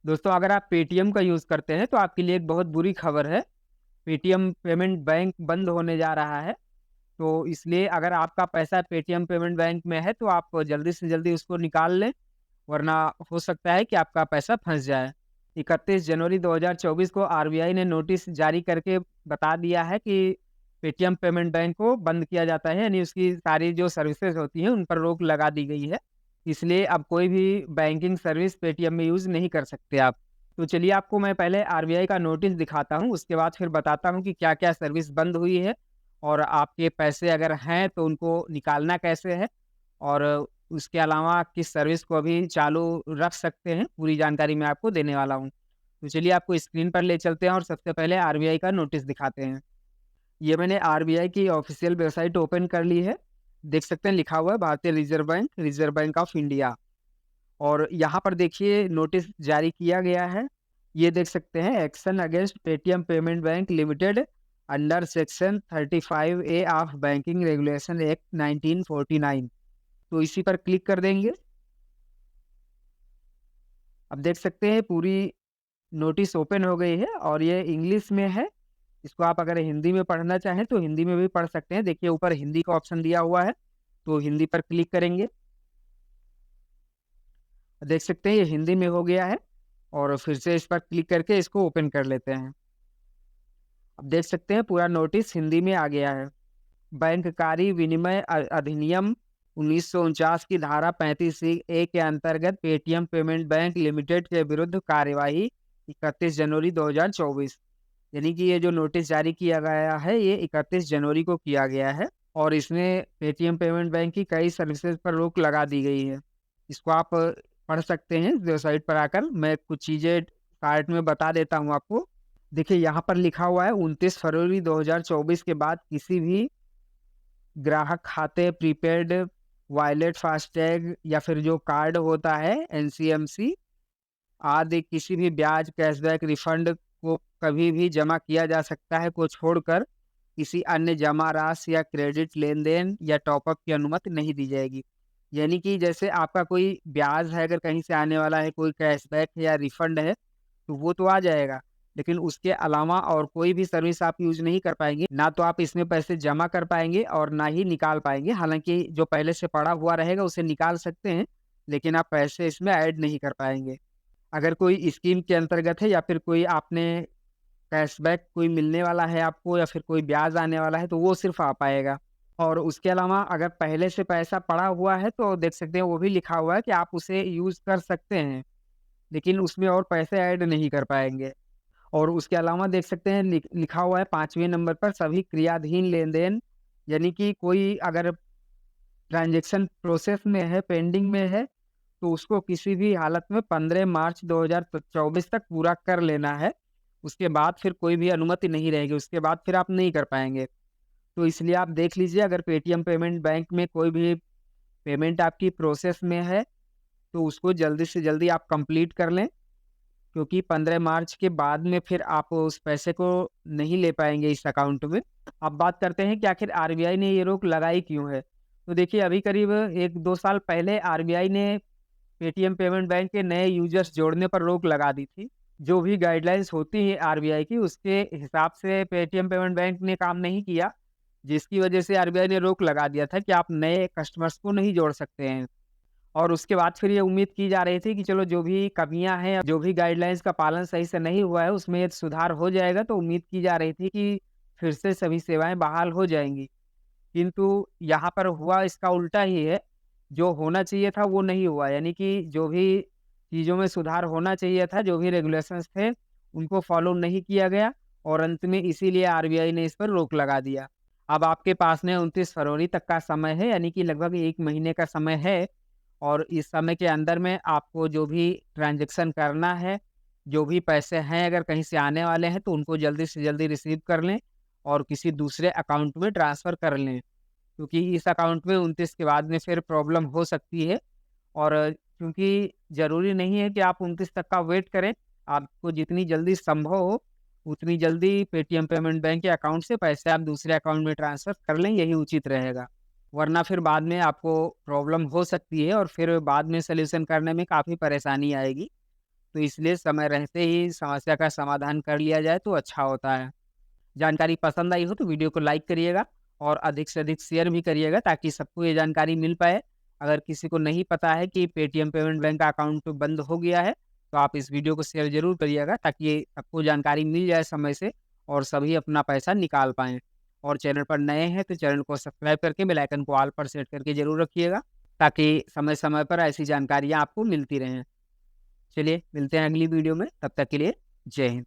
दोस्तों, अगर आप पेटीएम का यूज़ करते हैं तो आपके लिए एक बहुत बुरी खबर है। पेटीएम पेमेंट बैंक बंद होने जा रहा है। तो इसलिए अगर आपका पैसा पेटीएम पेमेंट बैंक में है तो आप जल्दी से जल्दी उसको निकाल लें, वरना हो सकता है कि आपका पैसा फँस जाए। 31 जनवरी 2024 को आरबीआई ने नोटिस जारी करके बता दिया है कि पेटीएम पेमेंट बैंक को बंद किया जाता है, यानी उसकी सारी जो सर्विसेज़ होती हैं उन पर रोक लगा दी गई है। इसलिए अब कोई भी बैंकिंग सर्विस पेटीएम में यूज़ नहीं कर सकते आप। तो चलिए आपको मैं पहले आरबीआई का नोटिस दिखाता हूँ, उसके बाद फिर बताता हूँ कि क्या-क्या सर्विस बंद हुई है और आपके पैसे अगर हैं तो उनको निकालना कैसे है और उसके अलावा किस सर्विस को अभी चालू रख सकते हैं, पूरी जानकारी मैं आपको देने वाला हूँ। तो चलिए आपको स्क्रीन पर ले चलते हैं और सबसे पहले आरबीआई का नोटिस दिखाते हैं। ये मैंने आरबीआई की ऑफ़िशियल वेबसाइट ओपन कर ली है। देख सकते हैं लिखा हुआ है भारतीय रिज़र्व बैंक ऑफ इंडिया। और यहाँ पर देखिए नोटिस जारी किया गया है। ये देख सकते हैं action against Paytm payment bank limited under section 35 A of banking regulation act 1949। तो इसी पर क्लिक कर देंगे। अब देख सकते हैं पूरी नोटिस ओपन हो गई है और ये इंग्लिश में है। इसको आप अगर हिंदी में पढ़ना चाहें तो हिंदी में भी पढ़ सकते हैं। देखिए ऊपर हिंदी का ऑप्शन दिया हुआ है, तो हिंदी पर क्लिक करेंगे। देख सकते हैं ये हिंदी में हो गया है और फिर से इस पर क्लिक करके इसको ओपन कर लेते हैं। अब देख सकते हैं पूरा नोटिस हिंदी में आ गया है। बैंककारी विनिमय अधिनियम 1949 की धारा 35 ए के अंतर्गत पेटीएम पेमेंट बैंक लिमिटेड के विरुद्ध कार्यवाही 31 जनवरी 2024, यानी कि ये जो नोटिस जारी किया गया है ये 31 जनवरी को किया गया है और इसमें पेटीएम पेमेंट बैंक की कई सर्विसेज पर रोक लगा दी गई है। इसको आप पढ़ सकते हैं वेबसाइट पर आकर। मैं कुछ चीज़ें कार्ट में बता देता हूँ आपको। देखिए यहाँ पर लिखा हुआ है 29 फरवरी 2024 के बाद किसी भी ग्राहक खाते, प्रीपेड, वॉलेट, फास्टैग या फिर जो कार्ड होता है एनसीएमसी आदि किसी भी ब्याज, कैशबैक, रिफंड को कभी भी जमा किया जा सकता है को छोड़कर किसी अन्य जमा राशि या क्रेडिट लेन-देन या टॉपअप की अनुमति नहीं दी जाएगी। यानी कि जैसे आपका कोई ब्याज है अगर कहीं से आने वाला है, कोई कैशबैक या रिफंड है, तो वो तो आ जाएगा। लेकिन उसके अलावा और कोई भी सर्विस आप यूज़ नहीं कर पाएँगे। ना तो आप इसमें पैसे जमा कर पाएँगे और ना ही निकाल पाएँगे। हालाँकि जो पहले से पड़ा हुआ रहेगा उसे निकाल सकते हैं, लेकिन आप पैसे इसमें ऐड नहीं कर पाएँगे। अगर कोई स्कीम के अंतर्गत है या फिर कोई आपने कैशबैक कोई मिलने वाला है आपको या फिर कोई ब्याज आने वाला है तो वो सिर्फ़ आ पाएगा। और उसके अलावा अगर पहले से पैसा पड़ा हुआ है तो देख सकते हैं वो भी लिखा हुआ है कि आप उसे यूज़ कर सकते हैं, लेकिन उसमें और पैसे ऐड नहीं कर पाएँगे। और उसके अलावा देख सकते हैं लिखा हुआ है 5वें नंबर पर सभी क्रियाधीन लेन-देन, यानी कि कोई अगर ट्रांज़ैक्शन प्रोसेस में है, पेंडिंग में है, तो उसको किसी भी हालत में 15 मार्च 2024 तक पूरा कर लेना है। उसके बाद फिर कोई भी अनुमति नहीं रहेगी, उसके बाद फिर आप नहीं कर पाएँगे। तो इसलिए आप देख लीजिए अगर पेटीएम पेमेंट बैंक में कोई भी पेमेंट आपकी प्रोसेस में है, तो उसको जल्दी से जल्दी आप कंप्लीट कर लें, क्योंकि 15 मार्च के बाद में फिर आप उस पैसे को नहीं ले पाएँगे इस अकाउंट में। अब बात करते हैं कि आखिर आरबीआई ने ये रोक लगाई क्यों है? तो देखिए अभी करीब 1-2 साल पहले आरबीआई ने पेटीएम पेमेंट बैंक के नए यूज़र्स जोड़ने पर रोक लगा दी थी। जो भी गाइडलाइंस होती हैं आरबीआई की उसके हिसाब से पेटीएम पेमेंट बैंक ने काम नहीं किया, जिसकी वजह से आरबीआई ने रोक लगा दिया था कि आप नए कस्टमर्स को नहीं जोड़ सकते हैं। और उसके बाद फिर ये उम्मीद की जा रही थी कि चलो जो भी कमियाँ हैं, जो भी गाइडलाइंस का पालन सही से नहीं हुआ है, उसमें ये सुधार हो जाएगा, तो उम्मीद की जा रही थी कि फिर से सभी सेवाएँ बहाल हो जाएँगी। किंतु यहाँ पर हुआ इसका उल्टा ही है, जो होना चाहिए था वो नहीं हुआ। यानी कि जो भी चीज़ों में सुधार होना चाहिए था, जो भी रेगुलेशंस थे, उनको फॉलो नहीं किया गया और अंत में इसीलिए आरबीआई ने इस पर रोक लगा दिया। अब आपके पास में 29 फरवरी तक का समय है, यानी कि लगभग 1 महीने का समय है और इस समय के अंदर में आपको जो भी ट्रांज़ैक्शन करना है, जो भी पैसे हैं अगर कहीं से आने वाले हैं, तो उनको जल्दी से जल्दी रिसीव कर लें और किसी दूसरे अकाउंट में ट्रांसफ़र कर लें। क्योंकि इस अकाउंट में 29 के बाद में फिर प्रॉब्लम हो सकती है और क्योंकि ज़रूरी नहीं है कि आप 29 तक का वेट करें, आपको जितनी जल्दी संभव हो, उतनी जल्दी पेटीएम पेमेंट बैंक के अकाउंट से पैसे आप दूसरे अकाउंट में ट्रांसफ़र कर लें, यही उचित रहेगा। वरना फिर बाद में आपको प्रॉब्लम हो सकती है और फिर बाद में सॉल्यूशन करने में काफ़ी परेशानी आएगी। तो इसलिए समय रहते ही समस्या का समाधान कर लिया जाए तो अच्छा होता है। जानकारी पसंद आई हो तो वीडियो को लाइक करिएगा और अधिक से अधिक शेयर भी करिएगा ताकि सबको ये जानकारी मिल पाए। अगर किसी को नहीं पता है कि पेटीएम पेमेंट बैंक का अकाउंट बंद हो गया है, तो आप इस वीडियो को शेयर ज़रूर करिएगा ताकि ये सबको जानकारी मिल जाए समय से और सभी अपना पैसा निकाल पाएँ। और चैनल पर नए हैं तो चैनल को सब्सक्राइब करके बेल आइकन को ऑल पर सेट करके ज़रूर रखिएगा ताकि समय-समय पर ऐसी जानकारियाँ आपको मिलती रहें। चलिए मिलते हैं अगली वीडियो में, तब तक के लिए जय हिंद।